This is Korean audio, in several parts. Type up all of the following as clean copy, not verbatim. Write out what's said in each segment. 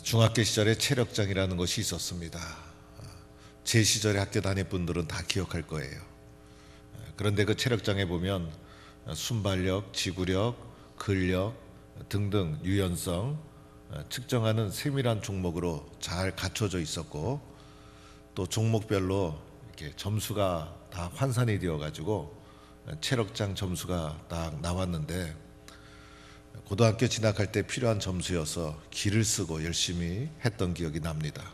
중학교 시절에 체력장이라는 것이 있었습니다. 제 시절에 학교 다닐 분들은 다 기억할 거예요. 그런데 그 체력장에 보면 순발력, 지구력, 근력 등등 유연성 측정하는 세밀한 종목으로 잘 갖춰져 있었고, 또 종목별로 이렇게 점수가 다 환산이 되어 가지고 체력장 점수가 딱 나왔는데, 고등학교 진학할 때 필요한 점수여서 기를 쓰고 열심히 했던 기억이 납니다.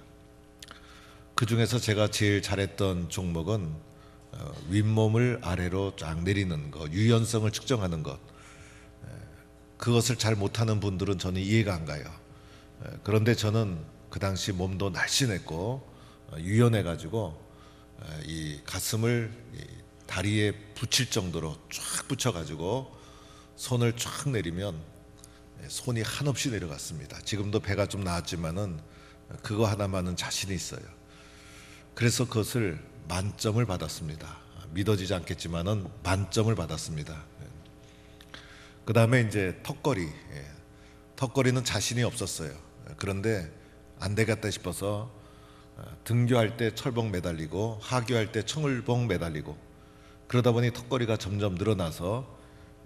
그 중에서 제가 제일 잘했던 종목은 윗몸을 아래로 쫙 내리는 것, 유연성을 측정하는 것. 그것을 잘 못하는 분들은 저는 이해가 안 가요. 그런데 저는 그 당시 몸도 날씬했고 유연해가지고 이 가슴을 다리에 붙일 정도로 쫙 붙여가지고 손을 쫙 내리면 손이 한없이 내려갔습니다. 지금도 배가 좀 나왔지만은 그거 하나만은 자신이 있어요. 그래서 그것을 만점을 받았습니다. 믿어지지 않겠지만은 만점을 받았습니다. 그 다음에 이제 턱걸이. 턱걸이는 자신이 없었어요. 그런데 안 되겠다 싶어서 등교할 때 철봉 매달리고 하교할 때 청을봉 매달리고, 그러다 보니 턱걸이가 점점 늘어나서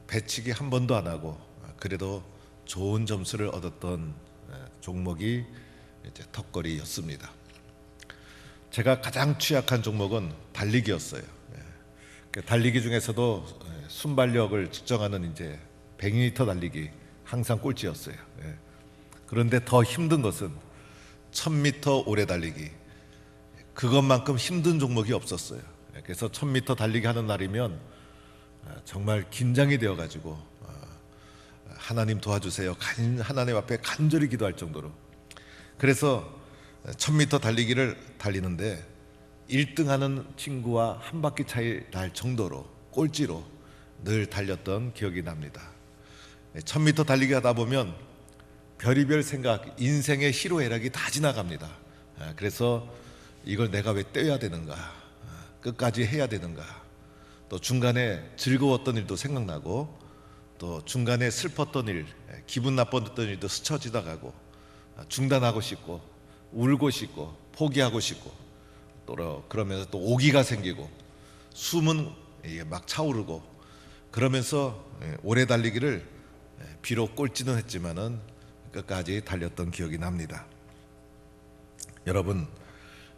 배치기 한 번도 안 하고 그래도 좋은 점수를 얻었던 종목이 이제 턱걸이였습니다. 제가 가장 취약한 종목은 달리기였어요. 달리기 중에서도 순발력을 측정하는 이제 100m 달리기 항상 꼴찌였어요. 그런데 더 힘든 것은 1000m 오래 달리기. 그것만큼 힘든 종목이 없었어요. 그래서 1000m 달리기 하는 날이면 정말 긴장이 되어 가지고 하나님 도와주세요, 하나님 앞에 간절히 기도할 정도로. 그래서 1000m 달리기를 달리는데 1등하는 친구와 한 바퀴 차이 날 정도로 꼴찌로 늘 달렸던 기억이 납니다. 1000m 달리기 하다 보면 별의별 생각, 인생의 희로애락이 다 지나갑니다. 그래서 이걸 내가 왜 떼야 되는가, 끝까지 해야 되는가, 또 중간에 즐거웠던 일도 생각나고, 또 중간에 슬펐던 일, 기분 나빴던 일도 스쳐 지나가고, 중단하고 싶고 울고 싶고 포기하고 싶고, 또 그러면서 또 오기가 생기고 숨은 막 차오르고, 그러면서 오래 달리기를 비록 꼴찌는 했지만은 끝까지 달렸던 기억이 납니다. 여러분,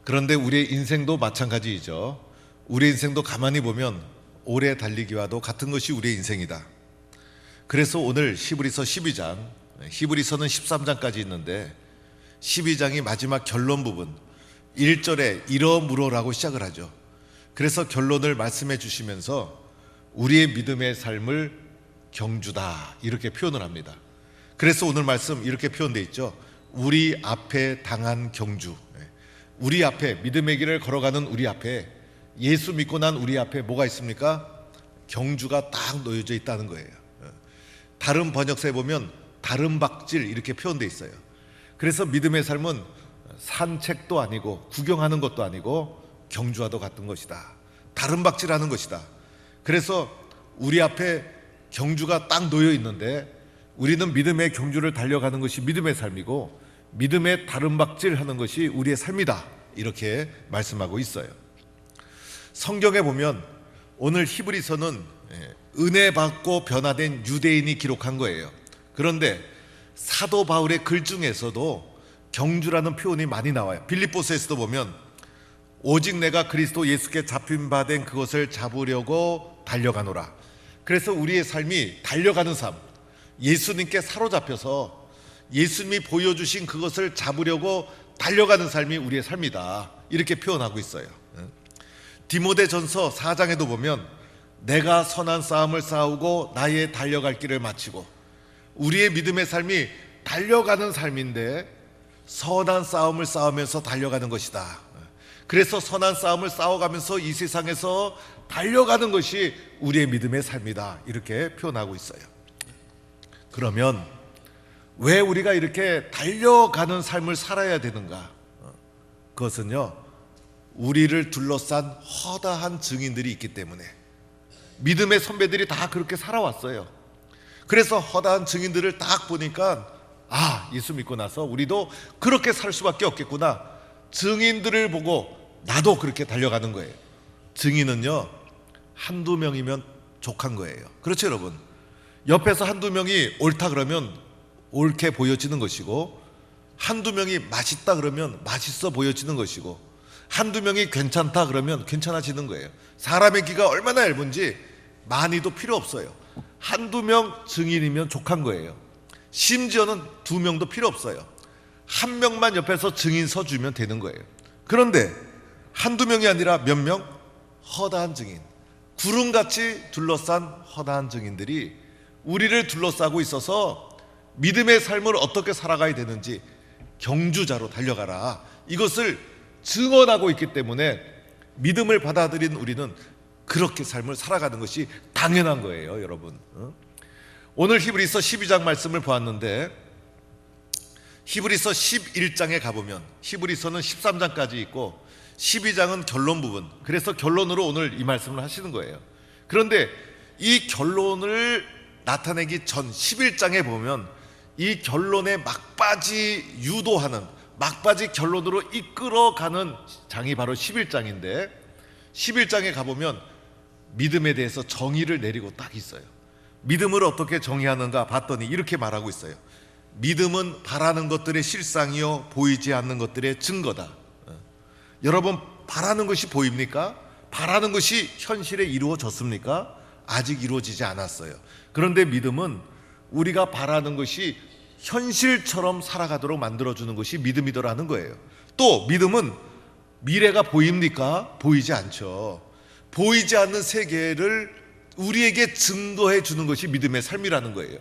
그런데 우리의 인생도 마찬가지이죠. 우리의 인생도 가만히 보면 오래 달리기와도 같은 것이 우리의 인생이다. 그래서 오늘 히브리서 12장, 히브리서는 13장까지 있는데 12장이 마지막 결론 부분 1절에 이러므로라고 시작을 하죠. 그래서 결론을 말씀해 주시면서 우리의 믿음의 삶을 경주다 이렇게 표현을 합니다. 그래서 오늘 말씀 이렇게 표현되어 있죠. 우리 앞에 당한 경주. 우리 앞에, 믿음의 길을 걸어가는 우리 앞에, 예수 믿고 난 우리 앞에 뭐가 있습니까? 경주가 딱 놓여져 있다는 거예요. 다른 번역서에 보면 다른 박질 이렇게 표현되어 있어요. 그래서 믿음의 삶은 산책도 아니고 구경하는 것도 아니고 경주와도 같은 것이다. 다른 박질하는 것이다. 그래서 우리 앞에 경주가 딱 놓여 있는데 우리는 믿음의 경주를 달려가는 것이 믿음의 삶이고, 믿음의 다른 박질하는 것이 우리의 삶이다. 이렇게 말씀하고 있어요. 성경에 보면 오늘 히브리서는 은혜 받고 변화된 유대인이 기록한 거예요. 그런데 사도 바울의 글 중에서도 경주라는 표현이 많이 나와요. 빌립보서에서도 보면 오직 내가 그리스도 예수께 잡힌 바 된 그것을 잡으려고 달려가노라. 그래서 우리의 삶이 달려가는 삶, 예수님께 사로잡혀서 예수님이 보여주신 그것을 잡으려고 달려가는 삶이 우리의 삶이다. 이렇게 표현하고 있어요. 디모데전서 4장에도 보면 내가 선한 싸움을 싸우고 나의 달려갈 길을 마치고, 우리의 믿음의 삶이 달려가는 삶인데 선한 싸움을 싸우면서 달려가는 것이다. 그래서 선한 싸움을 싸워가면서 이 세상에서 달려가는 것이 우리의 믿음의 삶이다. 이렇게 표현하고 있어요. 그러면 왜 우리가 이렇게 달려가는 삶을 살아야 되는가? 그것은요, 우리를 둘러싼 허다한 증인들이 있기 때문에. 믿음의 선배들이 다 그렇게 살아왔어요. 그래서 허다한 증인들을 딱 보니까 아, 예수 믿고 나서 우리도 그렇게 살 수밖에 없겠구나. 증인들을 보고 나도 그렇게 달려가는 거예요. 증인은요, 한두 명이면 족한 거예요. 그렇죠, 여러분? 옆에서 한두 명이 옳다 그러면 옳게 보여지는 것이고, 한두 명이 맛있다 그러면 맛있어 보여지는 것이고, 한두 명이 괜찮다 그러면 괜찮아지는 거예요. 사람의 귀가 얼마나 얇은지 많이도 필요 없어요. 한두 명 증인이면 족한 거예요. 심지어는 두 명도 필요 없어요. 한 명만 옆에서 증인 서주면 되는 거예요. 그런데 한두 명이 아니라 몇 명? 허다한 증인, 구름같이 둘러싼 허다한 증인들이 우리를 둘러싸고 있어서 믿음의 삶을 어떻게 살아가야 되는지 경주자로 달려가라, 이것을 증언하고 있기 때문에 믿음을 받아들인 우리는 그렇게 삶을 살아가는 것이 당연한 거예요, 여러분. 오늘 히브리서 12장 말씀을 보았는데, 히브리서 11장에 가보면 히브리서는 13장까지 있고 12장은 결론 부분, 그래서 결론으로 오늘 이 말씀을 하시는 거예요. 그런데 이 결론을 나타내기 전 11장에 보면 이 결론에 막바지 유도하는, 막바지 결론으로 이끌어가는 장이 바로 11장인데, 11장에 가보면 믿음에 대해서 정의를 내리고 딱 있어요. 믿음을 어떻게 정의하는가 봤더니 이렇게 말하고 있어요. 믿음은 바라는 것들의 실상이요 보이지 않는 것들의 증거다. 여러분, 바라는 것이 보입니까? 바라는 것이 현실에 이루어졌습니까? 아직 이루어지지 않았어요. 그런데 믿음은 우리가 바라는 것이 현실처럼 살아가도록 만들어주는 것이 믿음이더라는 거예요. 또 믿음은 미래가 보입니까? 보이지 않죠. 보이지 않는 세계를 우리에게 증거해 주는 것이 믿음의 삶이라는 거예요.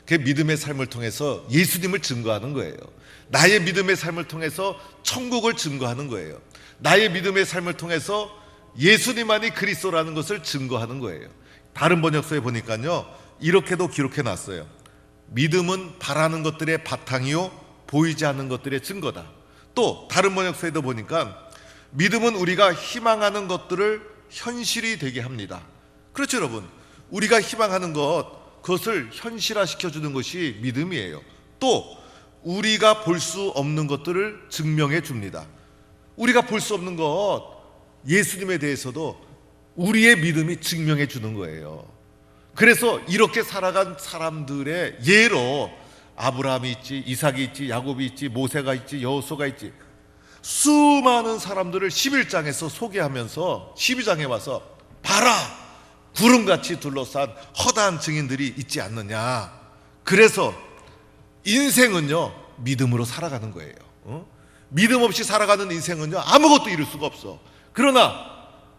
그 믿음의 삶을 통해서 예수님을 증거하는 거예요. 나의 믿음의 삶을 통해서 천국을 증거하는 거예요. 나의 믿음의 삶을 통해서 예수님만이 그리스도라는 것을 증거하는 거예요. 다른 번역서에 보니까요, 이렇게도 기록해 놨어요. 믿음은 바라는 것들의 바탕이요 보이지 않는 것들의 증거다. 또 다른 번역서에도 보니까 믿음은 우리가 희망하는 것들을 현실이 되게 합니다. 그렇죠, 여러분? 우리가 희망하는 그것을 현실화 시켜주는 것이 믿음이에요. 또 우리가 볼 수 없는 것들을 증명해 줍니다. 우리가 볼 수 없는 것, 예수님에 대해서도 우리의 믿음이 증명해 주는 거예요. 그래서 이렇게 살아간 사람들의 예로 아브라함이 있지, 이삭이 있지, 야곱이 있지, 모세가 있지, 여호수아가 있지, 수많은 사람들을 11장에서 소개하면서 12장에 와서 봐라, 구름같이 둘러싼 허다한 증인들이 있지 않느냐. 그래서 인생은요, 믿음으로 살아가는 거예요. 믿음 없이 살아가는 인생은요, 아무것도 이룰 수가 없어. 그러나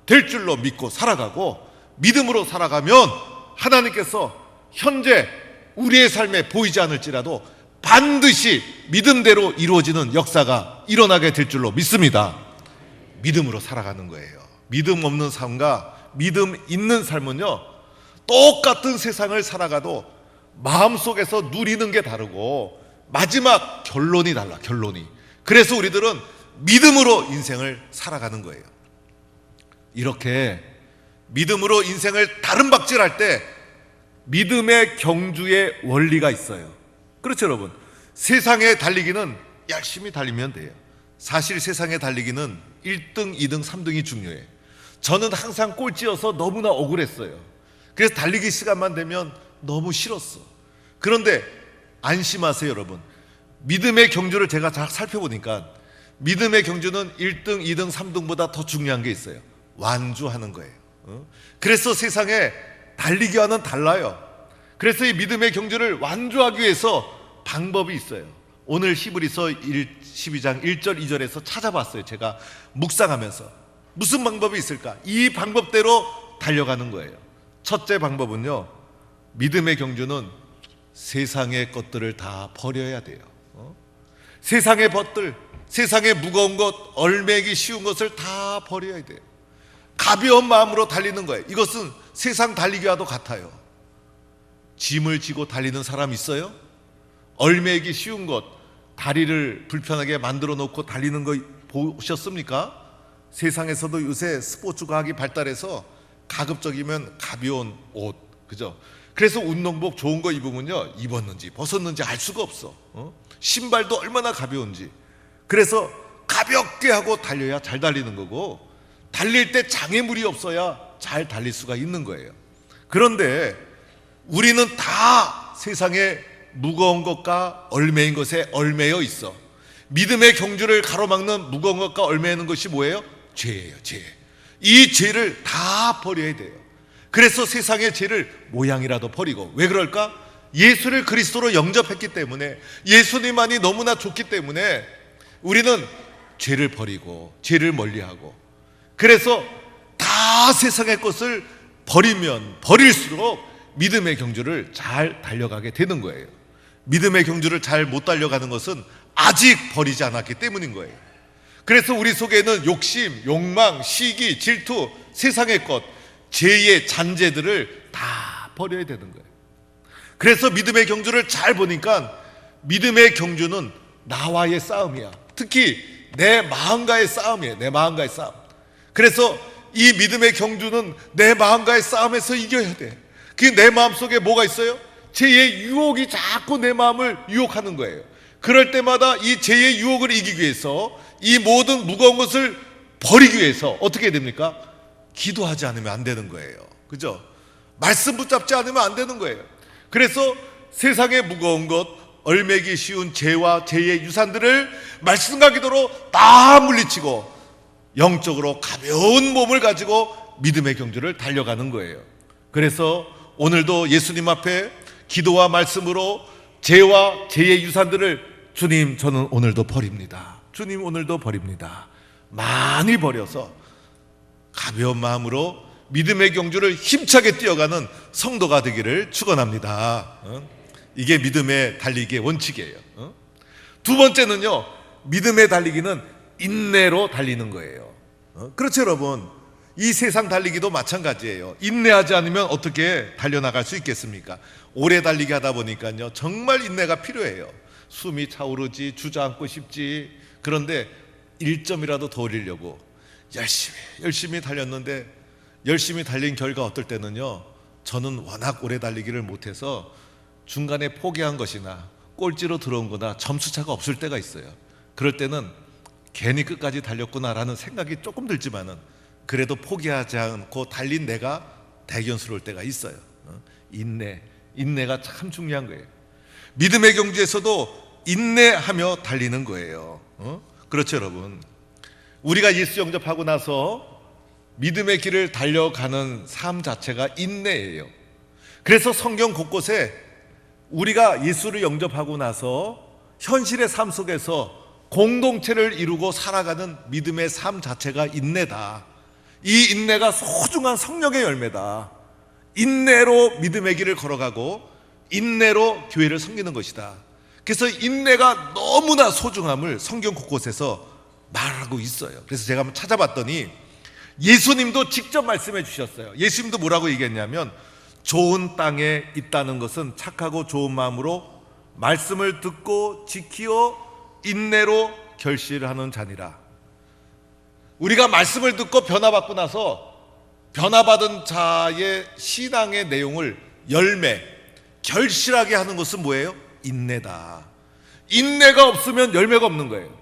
될 줄로 믿고 살아가고 믿음으로 살아가면 하나님께서 현재 우리의 삶에 보이지 않을지라도 반드시 믿음대로 이루어지는 역사가 일어나게 될 줄로 믿습니다. 믿음으로 살아가는 거예요. 믿음 없는 삶과 믿음 있는 삶은요, 똑같은 세상을 살아가도 마음속에서 누리는 게 다르고 마지막 결론이 달라, 결론이. 그래서 우리들은 믿음으로 인생을 살아가는 거예요. 이렇게 믿음으로 인생을 다름박질할 때 믿음의 경주의 원리가 있어요. 그렇죠, 여러분? 세상에 달리기는 열심히 달리면 돼요. 사실 세상에 달리기는 1등, 2등, 3등이 중요해요. 저는 항상 꼴찌여서 너무나 억울했어요. 그래서 달리기 시간만 되면 너무 싫었어. 그런데 안심하세요, 여러분. 믿음의 경주를 제가 잘 살펴보니까 믿음의 경주는 1등, 2등, 3등보다 더 중요한 게 있어요. 완주하는 거예요. 그래서 세상에 달리기와는 달라요. 그래서 이 믿음의 경주를 완주하기 위해서 방법이 있어요. 오늘 히브리서 12장 1절 2절에서 찾아봤어요. 제가 묵상하면서 무슨 방법이 있을까? 이 방법대로 달려가는 거예요. 첫째 방법은요, 믿음의 경주는 세상의 것들을 다 버려야 돼요. 세상의 것들, 세상의 무거운 것, 얼매기 쉬운 것을 다 버려야 돼요. 가벼운 마음으로 달리는 거예요. 이것은 세상 달리기와도 같아요. 짐을 지고 달리는 사람 있어요? 얼매기 쉬운 것, 다리를 불편하게 만들어 놓고 달리는 거 보셨습니까? 세상에서도 요새 스포츠 과학이 발달해서 가급적이면 가벼운 옷, 그죠? 그래서 운동복 좋은 거 입으면요, 입었는지 벗었는지 알 수가 없어. 신발도 얼마나 가벼운지. 그래서 가볍게 하고 달려야 잘 달리는 거고, 달릴 때 장애물이 없어야 잘 달릴 수가 있는 거예요. 그런데 우리는 다 세상에 무거운 것과 얼매인 것에 얼매여 있어. 믿음의 경주를 가로막는 무거운 것과 얼매이는 것이 뭐예요? 죄예요, 죄. 이 죄를 다 버려야 돼요. 그래서 세상의 죄를 모양이라도 버리고. 왜 그럴까? 예수를 그리스도로 영접했기 때문에, 예수님만이 너무나 좋기 때문에 우리는 죄를 버리고 죄를 멀리하고, 그래서 다 세상의 것을 버리면 버릴수록 믿음의 경주를 잘 달려가게 되는 거예요. 믿음의 경주를 잘 못 달려가는 것은 아직 버리지 않았기 때문인 거예요. 그래서 우리 속에는 욕심, 욕망, 시기, 질투, 세상의 것, 죄의 잔재들을 다 버려야 되는 거예요. 그래서 믿음의 경주를 잘 보니까 믿음의 경주는 나와의 싸움이야. 특히 내 마음과의 싸움이에요. 내 마음과의 싸움. 그래서 이 믿음의 경주는 내 마음과의 싸움에서 이겨야 돼. 그 내 마음속에 뭐가 있어요? 죄의 유혹이 자꾸 내 마음을 유혹하는 거예요. 그럴 때마다 이 죄의 유혹을 이기기 위해서, 이 모든 무거운 것을 버리기 위해서 어떻게 됩니까? 기도하지 않으면 안 되는 거예요. 그죠? 말씀 붙잡지 않으면 안 되는 거예요. 그래서 세상의 무거운 것, 얼매기 쉬운 죄와 죄의 유산들을 말씀과 기도로 다 물리치고 영적으로 가벼운 몸을 가지고 믿음의 경주를 달려가는 거예요. 그래서 오늘도 예수님 앞에 기도와 말씀으로 죄와 죄의 유산들을, 주님 저는 오늘도 버립니다. 주님 오늘도 버립니다. 많이 버려서 가벼운 마음으로 믿음의 경주를 힘차게 뛰어가는 성도가 되기를 축원합니다. 이게 믿음의 달리기의 원칙이에요. 두 번째는요, 믿음의 달리기는 인내로 달리는 거예요. 그렇죠 여러분? 이 세상 달리기도 마찬가지예요. 인내하지 않으면 어떻게 달려나갈 수 있겠습니까? 오래 달리기 하다 보니까요, 정말 인내가 필요해요. 숨이 차오르지, 주저앉고 싶지. 그런데 1점이라도 더 올리려고 열심히 달렸는데, 열심히 달린 결과 어떨 때는요, 저는 워낙 오래 달리기를 못해서 중간에 포기한 것이나 꼴찌로 들어온 거나 점수차가 없을 때가 있어요. 그럴 때는 괜히 끝까지 달렸구나라는 생각이 조금 들지만은 그래도 포기하지 않고 달린 내가 대견스러울 때가 있어요. 인내가 참 중요한 거예요. 믿음의 경주에서도 인내하며 달리는 거예요. 그렇죠 여러분? 우리가 예수 영접하고 나서 믿음의 길을 달려가는 삶 자체가 인내예요. 그래서 성경 곳곳에 우리가 예수를 영접하고 나서 현실의 삶 속에서 공동체를 이루고 살아가는 믿음의 삶 자체가 인내다. 이 인내가 소중한 성령의 열매다. 인내로 믿음의 길을 걸어가고 인내로 교회를 섬기는 것이다. 그래서 인내가 너무나 소중함을 성경 곳곳에서 말하고 있어요. 그래서 제가 한번 찾아봤더니 예수님도 직접 말씀해 주셨어요. 예수님도 뭐라고 얘기했냐면, 좋은 땅에 있다는 것은 착하고 좋은 마음으로 말씀을 듣고 지키어 인내로 결실하는 자니라. 우리가 말씀을 듣고 변화받고 나서 변화받은 자의 신앙의 내용을 열매, 결실하게 하는 것은 뭐예요? 인내다. 인내가 없으면 열매가 없는 거예요.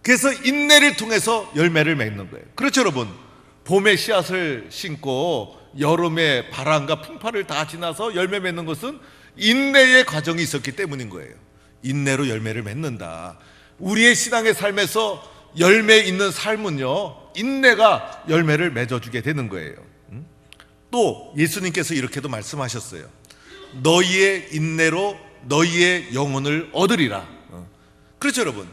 그래서 인내를 통해서 열매를 맺는 거예요. 그렇죠 여러분? 봄에 씨앗을 심고 여름에 바람과 풍파를 다 지나서 열매 맺는 것은 인내의 과정이 있었기 때문인 거예요. 인내로 열매를 맺는다. 우리의 신앙의 삶에서 열매 있는 삶은요, 인내가 열매를 맺어주게 되는 거예요. 또 예수님께서 이렇게도 말씀하셨어요. 너희의 인내로 너희의 영혼을 얻으리라. 그렇죠 여러분?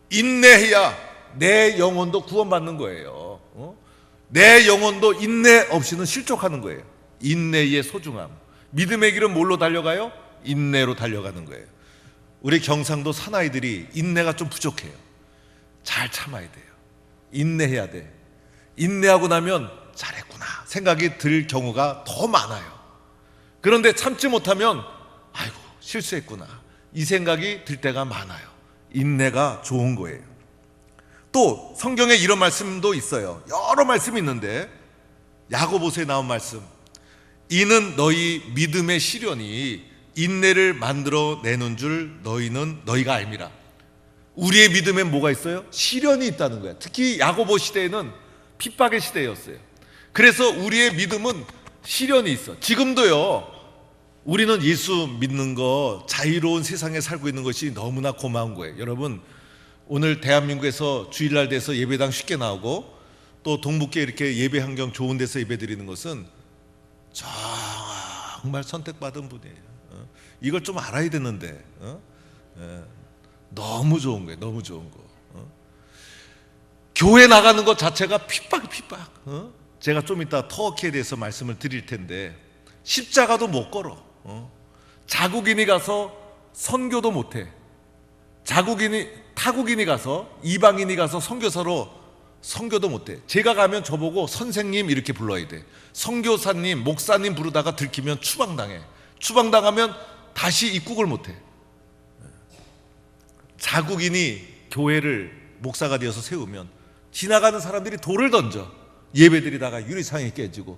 인내해야 내 영혼도 구원받는 거예요. 내 영혼도 인내 없이는 실족하는 거예요. 인내의 소중함. 믿음의 길은 뭘로 달려가요? 인내로 달려가는 거예요. 우리 경상도 사나이들이 인내가 좀 부족해요. 잘 참아야 돼요. 인내해야 돼. 인내하고 나면 잘했구나 생각이 들 경우가 더 많아요. 그런데 참지 못하면 아이고 실수했구나 이 생각이 들 때가 많아요. 인내가 좋은 거예요. 또 성경에 이런 말씀도 있어요. 여러 말씀이 있는데 야고보서에 나온 말씀, 이는 너희 믿음의 시련이 인내를 만들어내는 줄 너희가 알미라. 우리의 믿음에 뭐가 있어요? 시련이 있다는 거야. 특히 야고보 시대에는 핍박의 시대였어요. 그래서 우리의 믿음은 시련이 있어. 지금도요, 우리는 예수 믿는 거, 자유로운 세상에 살고 있는 것이 너무나 고마운 거예요. 여러분, 오늘 대한민국에서 주일날 돼서 예배당 쉽게 나오고 또 동북계 이렇게 예배 환경 좋은 데서 예배 드리는 것은 정말 선택받은 분이에요. 이걸 좀 알아야 되는데 너무 좋은 거예요. 너무 좋은 거. 교회 나가는 것 자체가 핍박. 제가 좀 이따 터키에 대해서 말씀을 드릴 텐데 십자가도 못 걸어. 자국인이 가서 선교도 못해. 타국인이 가서, 이방인이 가서 선교사로 선교도 못해. 제가 가면 저보고 선생님 이렇게 불러야 돼. 선교사님, 목사님 부르다가 들키면 추방당해. 추방당하면 다시 입국을 못해. 자국인이 교회를 목사가 되어서 세우면 지나가는 사람들이 돌을 던져. 예배드리다가 유리창이 깨지고,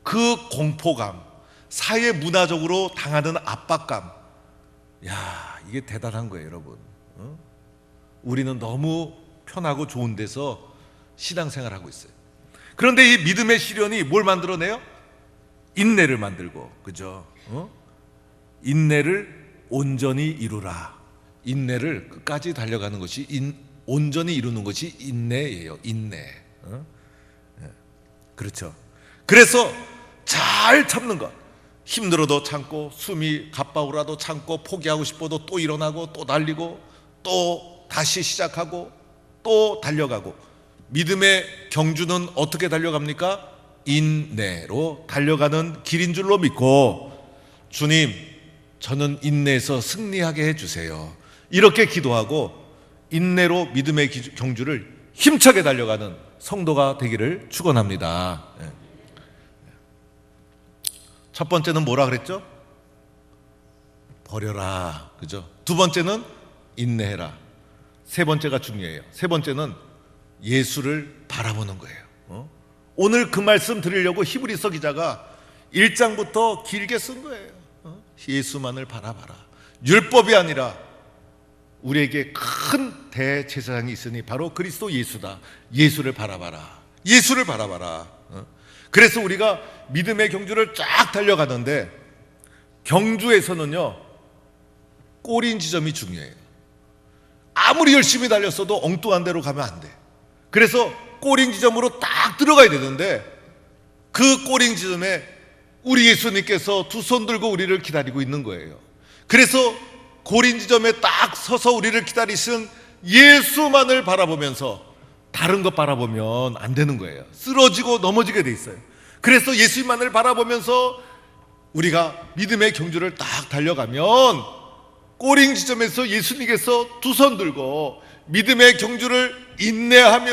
그 공포감, 사회 문화적으로 당하는 압박감, 이게 대단한 거예요, 여러분. 우리는 너무 편하고 좋은 데서 신앙생활하고 있어요. 그런데 이 믿음의 시련이 뭘 만들어내요? 인내를 만들고, 그죠? 인내를 온전히 이루라. 인내를 끝까지 달려가는 것이 온전히 이루는 것이 인내예요. 인내. 그렇죠. 그래서 잘 참는 것. 힘들어도 참고, 숨이 가빠오라도 참고, 포기하고 싶어도 또 일어나고, 또 달리고, 또 다시 시작하고, 또 달려가고. 믿음의 경주는 어떻게 달려갑니까? 인내로 달려가는 길인 줄로 믿고, 주님, 저는 인내에서 승리하게 해주세요. 이렇게 기도하고 인내로 믿음의 경주를 힘차게 달려가는 성도가 되기를 축원합니다. 첫 번째는 뭐라 그랬죠? 버려라. 그죠? 두 번째는 인내해라. 세 번째가 중요해요. 세 번째는 예수를 바라보는 거예요. 오늘 그 말씀 드리려고 히브리서 기자가 1장부터 길게 쓴 거예요. 예수만을 바라봐라. 율법이 아니라 우리에게 큰 대제사장이 있으니 바로 그리스도 예수다. 예수를 바라봐라. 예수를 바라봐라. 그래서 우리가 믿음의 경주를 쫙 달려가는데, 경주에서는요, 꼬린 지점이 중요해요. 아무리 열심히 달렸어도 엉뚱한 데로 가면 안 돼. 그래서 꼬린 지점으로 딱 들어가야 되는데, 그 꼬린 지점에 우리 예수님께서 두 손 들고 우리를 기다리고 있는 거예요. 그래서 고린 지점에 딱 서서 우리를 기다리신 예수만을 바라보면서 다른 것 바라보면 안 되는 거예요. 쓰러지고 넘어지게 돼 있어요. 그래서 예수만을 바라보면서 우리가 믿음의 경주를 딱 달려가면, 꼬린 지점에서 예수님께서 두 손 들고 믿음의 경주를 인내하며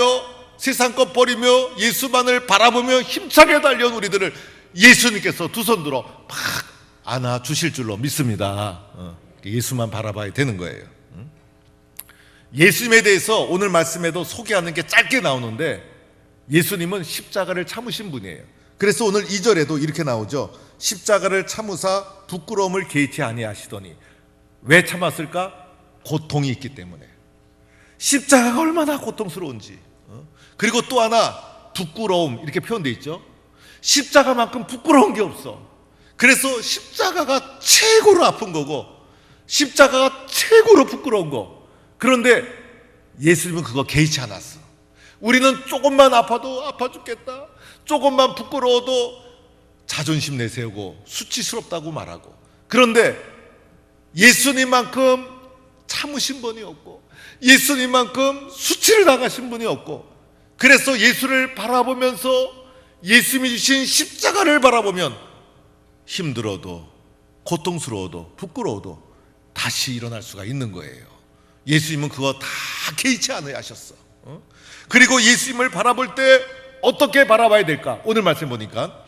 세상 것 버리며 예수만을 바라보며 힘차게 달려온 우리들을 예수님께서 두 손 들어 막 안아 주실 줄로 믿습니다. 예수만 바라봐야 되는 거예요. 예수님에 대해서 오늘 말씀에도 소개하는 게 짧게 나오는데, 예수님은 십자가를 참으신 분이에요. 그래서 오늘 2절에도 이렇게 나오죠. 십자가를 참으사 부끄러움을 개의치 아니하시더니. 왜 참았을까? 고통이 있기 때문에. 십자가가 얼마나 고통스러운지. 그리고 또 하나, 부끄러움, 이렇게 표현되어 있죠. 십자가만큼 부끄러운 게 없어. 그래서 십자가가 최고로 아픈 거고, 십자가가 최고로 부끄러운 거. 그런데 예수님은 그거 개의치 않았어. 우리는 조금만 아파도 아파 죽겠다, 조금만 부끄러워도 자존심 내세우고 수치스럽다고 말하고. 그런데 예수님만큼 참으신 분이 없고, 예수님만큼 수치를 당하신 분이 없고, 그래서 예수를 바라보면서 예수님이 주신 십자가를 바라보면 힘들어도 고통스러워도 부끄러워도 다시 일어날 수가 있는 거예요. 예수님은 그거 다 개의치 않으려 하셨어. 그리고 예수님을 바라볼 때 어떻게 바라봐야 될까? 오늘 말씀 보니까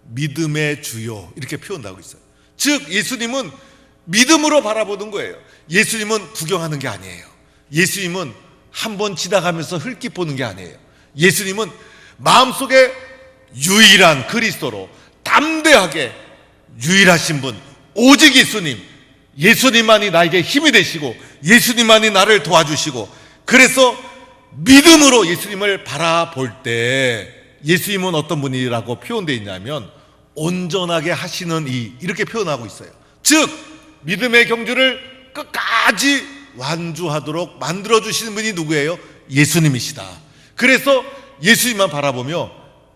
믿음의 주요, 이렇게 표현하고 있어요. 즉 예수님은 믿음으로 바라보는 거예요. 예수님은 구경하는 게 아니에요. 예수님은 한번 지나가면서 흘낏 보는 게 아니에요. 예수님은 마음속에 유일한 그리스도로 담대하게 유일하신 분 오직 예수님, 예수님만이 나에게 힘이 되시고 예수님만이 나를 도와주시고, 그래서 믿음으로 예수님을 바라볼 때 예수님은 어떤 분이라고 표현되어 있냐면 온전하게 하시는 이, 이렇게 표현하고 있어요. 즉 믿음의 경주를 끝까지 완주하도록 만들어주시는 분이 누구예요? 예수님이시다. 그래서 예수님만 바라보며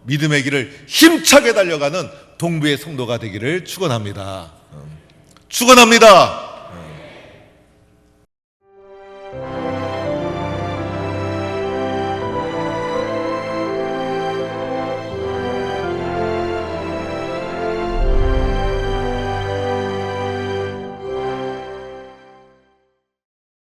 믿음의 길을 힘차게 달려가는 동부의 성도가 되기를 축원합니다. 축원합니다.